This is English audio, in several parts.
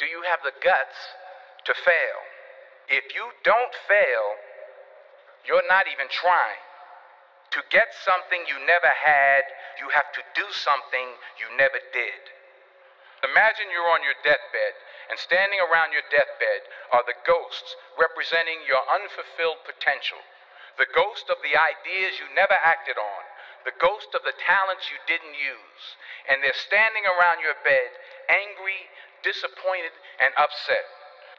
Do you have the guts to fail? If you don't fail, you're not even trying. To get something you never had, you have to do something you never did. Imagine you're on your deathbed, and standing around your deathbed are the ghosts representing your unfulfilled potential. The ghost of the ideas you never acted on, the ghost of the talents you didn't use. And they're standing around your bed, angry, disappointed, and upset.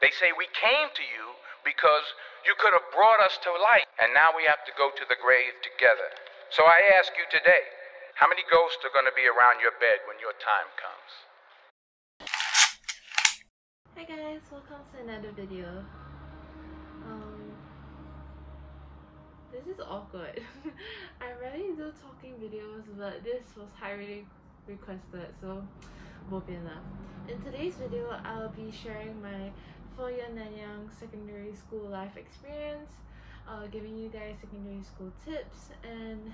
They say, we came to you because you could have brought us to life, and now we have to go to the grave together. So I ask you today, how many ghosts are going to be around your bed when your time comes? Hi guys, welcome to another video. This is awkward. I rarely do talking videos, but this was highly requested, so bobian. In today's video, I'll be sharing my 4-year Nanyang secondary school life experience, giving you guys secondary school tips, and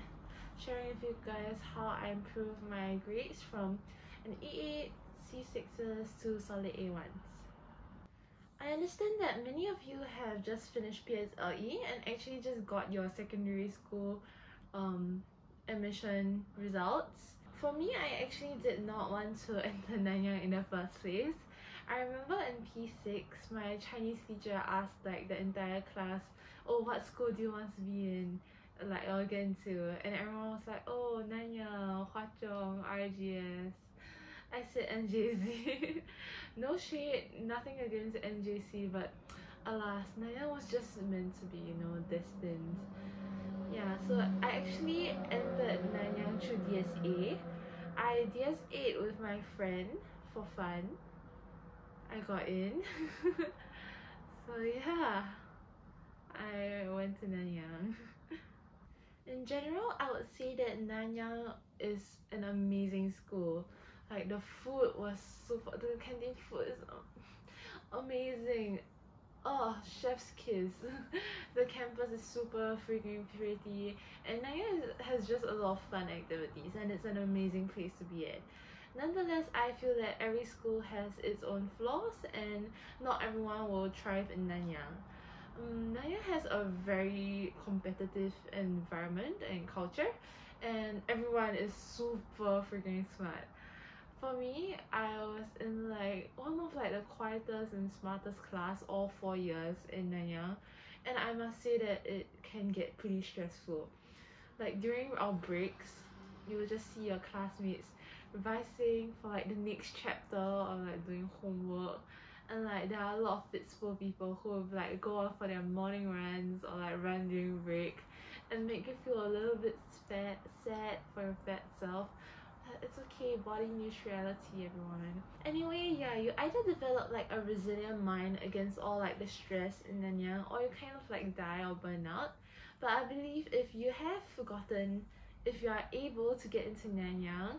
sharing with you guys how I improved my grades from an E8, C6s to solid A1s. I understand that many of you have just finished PSLE and actually just got your secondary school admission results. For me, I actually did not want to enter Nanyang in the first place. I remember in P6, my Chinese teacher asked like the entire class, oh, what school do you want to be in? Like, or get into? And everyone was like, oh, Nanyang, Hwa Chong, RGS. I said NJC. No shade, nothing against NJC, but alas, Nanyang was just meant to be, you know, destined. Yeah, so I actually entered Nanyang through DSA. I DSA'd with my friend for fun. I got in. So yeah, I went to Nanyang. In general, I would say that Nanyang is an amazing school. Like, the food was super, the canteen food is amazing. Oh, chef's kiss. The campus is super freaking pretty, and Nanyang has just a lot of fun activities, and it's an amazing place to be at. Nonetheless, I feel that every school has its own flaws, and not everyone will thrive in Nanyang. Nanyang has a very competitive environment and culture, and everyone is super freaking smart. For me, I was in like one of like the quietest and smartest class all 4 years in Nanyang, and I must say that it can get pretty stressful. Like, during our breaks, you will just see your classmates revising for like the next chapter or like doing homework, and like there are a lot of fitful people who will like go off for their morning runs or like run during break and make you feel a little bit sad for your fat self. It's okay, body news reality, everyone. Anyway, yeah, you either develop like a resilient mind against all like the stress in Nanyang, or you kind of like die or burn out. But I believe if you have forgotten, if you are able to get into Nanyang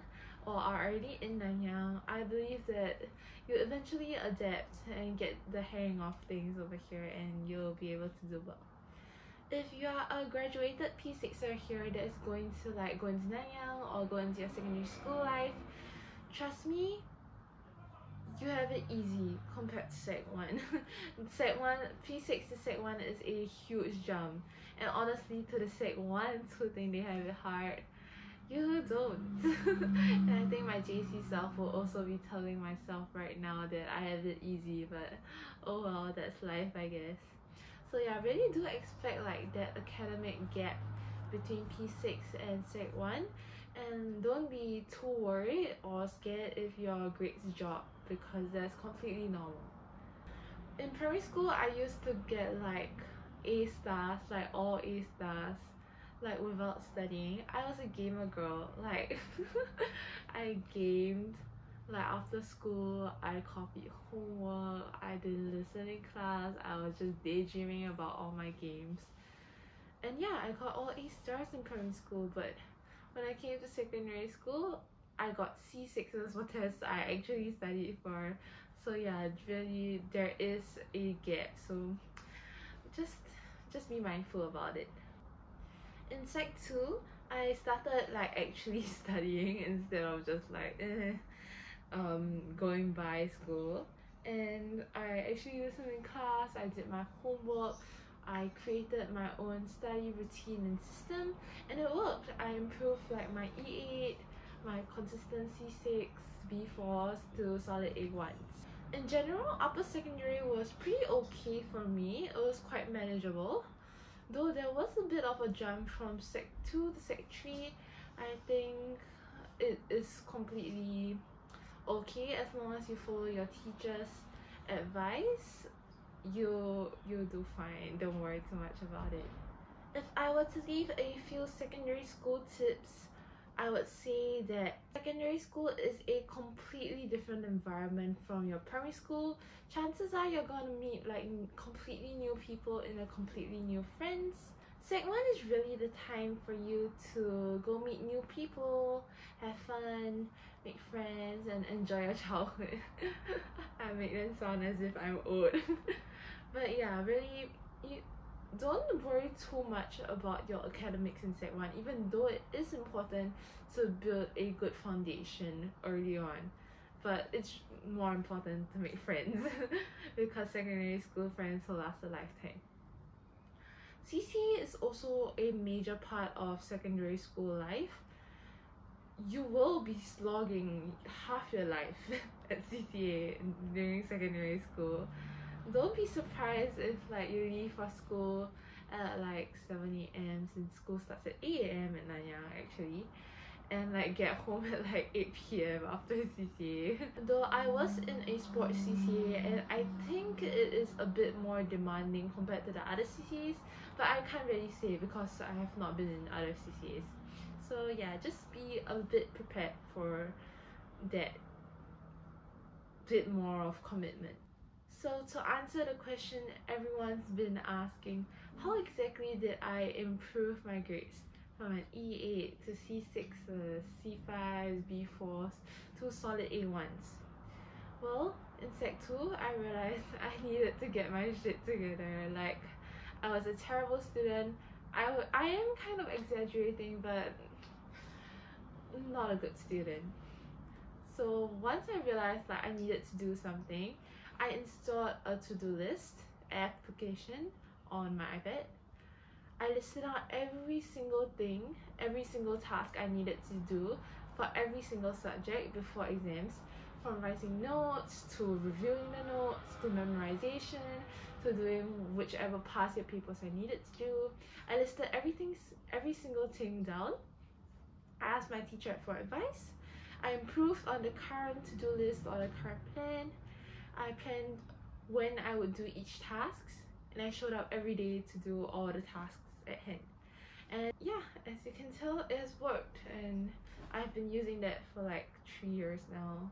or are already in Nanyang, I believe that you eventually adapt and get the hang of things over here, and you'll be able to do well. If you are a graduated P6er here that is going to like go into Nanyang or go into your secondary school life, trust me, you have it easy compared to Sec 1. Sec 1, P6 to Sec 1 is a huge jump, and honestly, to the Sec 1s who think they have it hard, you don't. And I think my JC self will also be telling myself right now that I have it easy, but oh well, that's life, I guess. So yeah, really do expect like that academic gap between P6 and Sec 1, and don't be too worried or scared if your grades drop, because that's completely normal. In primary school, I used to get like A stars, like all A stars, like without studying. I was a gamer girl, like I gamed. Like, after school, I copied homework, I didn't listen in class, I was just daydreaming about all my games. And yeah, I got all A stars in primary school, but when I came to secondary school, I got C6s for tests I actually studied for. So yeah, really, there is a gap, so just be mindful about it. In Sec 2, I started like actually studying instead of just like going by school. and I actually listened in class, I did my homework, I created my own study routine and system, and it worked. I improved like my E8, my consistency 6, B4s to solid A1s. In general, upper secondary was pretty okay for me. It was quite manageable. Though there was a bit of a jump from Sec 2 to Sec 3, I think it is completely okay as long as you follow your teacher's advice. You'll do fine. Don't worry too much about it. If I were to leave a few secondary school tips, I would say that secondary school is a completely different environment from your primary school. Chances are you're gonna meet like completely new people and a completely new friends. Sec 1 is really the time for you to go meet new people, have fun, make friends, and enjoy your childhood. I make them sound as if I'm old. But yeah, really, you don't worry too much about your academics in Sec 1, even though it is important to build a good foundation early on. But it's more important to make friends because secondary school friends will last a lifetime. CCA is also a major part of secondary school life. You will be slogging half your life at CCA during secondary school. Don't be surprised if like you leave for school at like 7 a.m. since school starts at 8 a.m. at Nanyang actually, and like get home at like 8 p.m. after CCA. Though I was in a sports CCA and I think it is a bit more demanding compared to the other CCAs, but I can't really say because I have not been in other CCAs. So yeah, just be a bit prepared for that bit more of commitment. So to answer the question everyone's been asking, how exactly did I improve my grades from an E8 to C6s, C5s, B4s to solid A1s? Well, in Sec 2, I realized I needed to get my shit together. Like, I was a terrible student. I am kind of exaggerating, but not a good student. So once I realized that I needed to do something, I installed a to-do list application on my iPad. I listed out every single thing, every single task I needed to do for every single subject before exams, from writing notes to reviewing the notes to memorization to doing whichever past year papers I needed to do. I listed every single thing down. I asked my teacher for advice. I improved on the current to-do list or the current plan. I planned when I would do each task, and I showed up every day to do all the tasks at hand. And yeah, as you can tell, it has worked, and I've been using that for like 3 years now,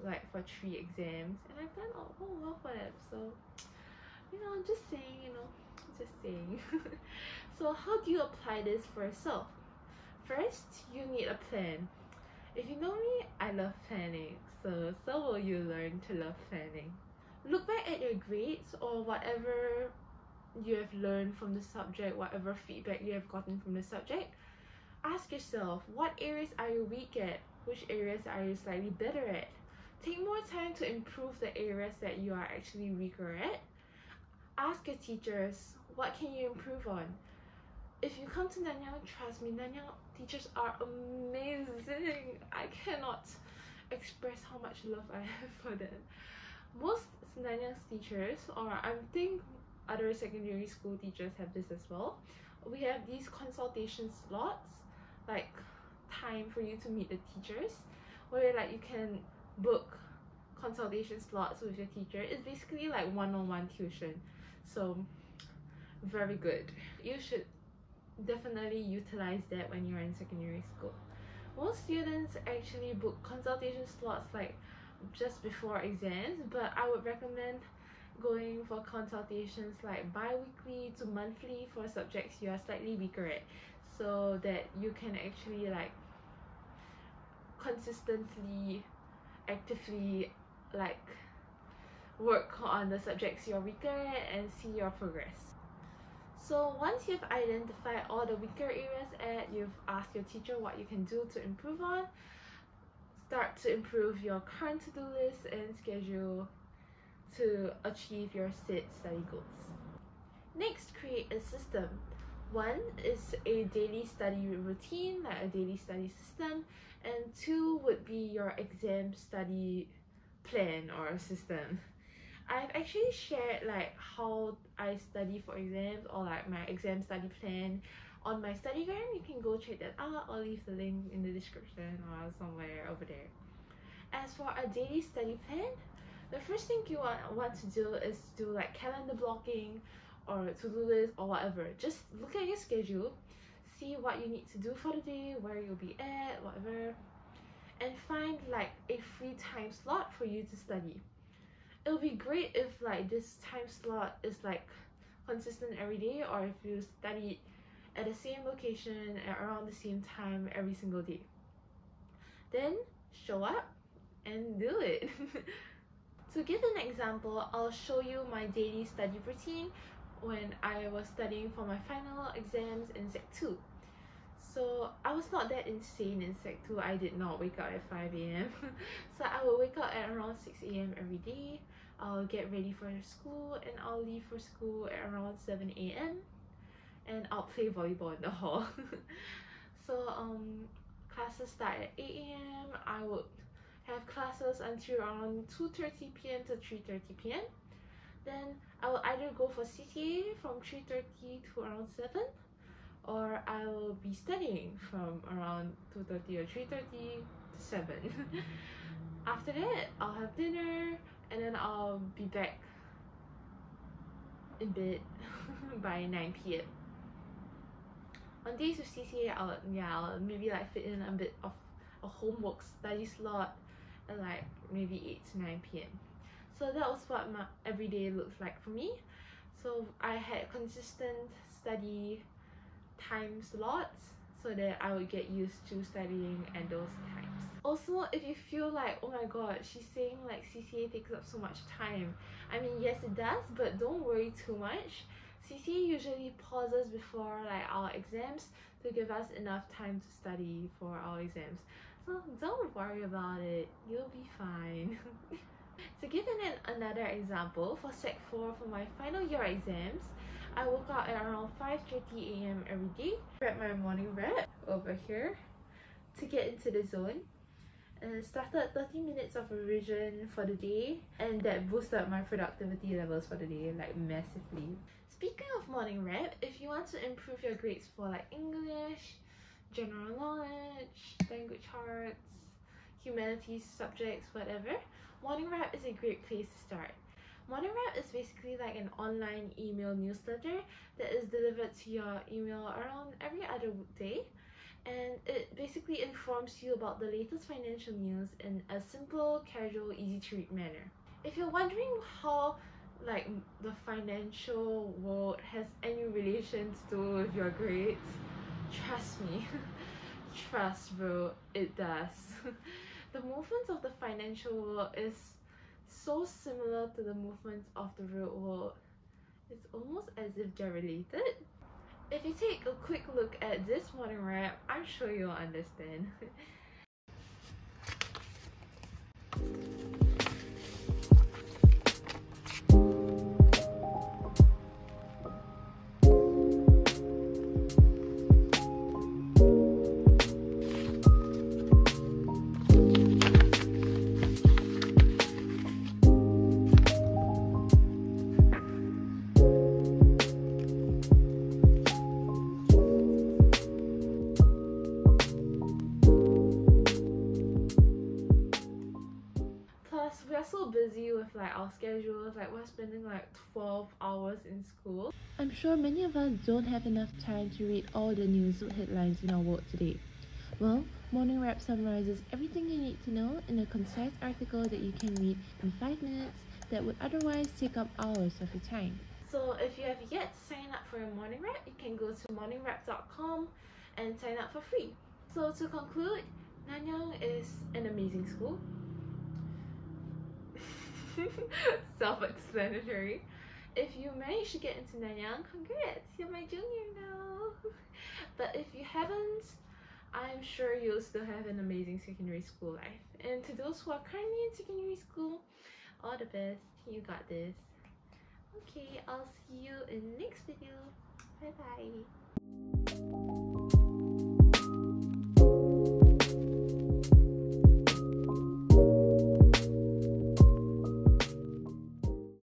like for 3 exams, and I've done all well for that. So, just saying, just saying. So how do you apply this for yourself? First, you need a plan. If you know me, I love planning, so will you learn to love planning. Look back at your grades or whatever you have learned from the subject, whatever feedback you have gotten from the subject. Ask yourself, what areas are you weak at? Which areas are you slightly better at? Take more time to improve the areas that you are actually weaker at. Ask your teachers, what can you improve on? If you come to Nanyang, trust me, Nanyang teachers are amazing. I cannot express how much love I have for them. Most Nanyang's teachers, or I think other secondary school teachers have this as well. We have these consultation slots, like time for you to meet the teachers, where like you can book consultation slots with your teacher. It's basically like one-on-one tuition. So very good. You should definitely utilize that when you're in secondary school. Most students actually book consultation slots like just before exams, but I would recommend going for consultations like bi-weekly to monthly for subjects you are slightly weaker at, so that you can actually like consistently, actively like work on the subjects you're weaker at and see your progress. So once you've identified all the weaker areas you've asked your teacher what you can do to improve on, start to improve your current to-do list and schedule to achieve your set study goals. Next, create a system. One is a daily study routine, like a daily study system, and two would be your exam study plan or system. I've actually shared like how I study for exams or like my exam study plan on my studygram. You can go check that out. I'll leave the link in the description or somewhere over there. As for a daily study plan, the first thing you want to do is to do like calendar blocking or to-do list or whatever. Just look at your schedule, see what you need to do for the day, where you'll be at, whatever, and find like a free time slot for you to study. It'll be great if like this time slot is like consistent every day, or if you study at the same location at around the same time every single day. Then show up and do it. To give an example, I'll show you my daily study routine when I was studying for my final exams in Sec 2. So I was not that insane in Sec 2. I did not wake up at 5 a.m. So I will wake up at around 6 a.m. every day. I'll get ready for school and I'll leave for school at around 7 a.m. and I'll play volleyball in the hall. So classes start at 8 a.m. I would have classes until around 2:30 p.m. to 3:30 p.m. Then I will either go for CCA from 3:30 to around 7, or I will be studying from around 2:30 or 3:30 to 7. After that, I'll have dinner and then I'll be back in bed by 9 p.m. On days with CCA, I'll maybe like fit in a bit of a homework study slot at like maybe 8 to 9 p.m. So that was what my everyday looked like for me. So I had consistent study time slots so that I would get used to studying at those times. Also, if you feel like, oh my god, she's saying like CCA takes up so much time. I mean, yes it does, but don't worry too much. CCA usually pauses before like our exams to give us enough time to study for our exams. So don't worry about it, you'll be fine. To give another example, for Sec 4 for my final year exams, I woke up at around 5:30 a.m. every day, read my morning rep over here to get into the zone, and started 30 minutes of revision for the day, and that boosted my productivity levels for the day like massively. Speaking of morning rep, if you want to improve your grades for like English, general knowledge, language arts, humanities subjects, whatever, morning rep is a great place to start. Morning rep is basically like an online email newsletter that is delivered to your email around every other day, and it basically informs you about the latest financial news in a simple, casual, easy to read manner. If you're wondering how like the financial world has any relation to do with your grades, trust me. Trust bro, it does. The movements of the financial world is so similar to the movements of the real world. It's almost as if they're related. If you take a quick look at this morning rep, I'm sure you'll understand. We're so busy with like our schedules, like we're spending like 12 hours in school. I'm sure many of us don't have enough time to read all the news headlines in our world today. Well, Morning Wrap summarizes everything you need to know in a concise article that you can read in 5 minutes that would otherwise take up hours of your time. So if you have yet to sign up for a morning wrap, you can go to morningwrap.com and sign up for free. So to conclude, Nanyang is an amazing school. Self-explanatory. If you manage to get into Nanyang, congrats, you're my junior now. But if you haven't, I'm sure you'll still have an amazing secondary school life. And to those who are currently in secondary school, all the best. You got this. Okay, I'll see you in the next video. Bye bye.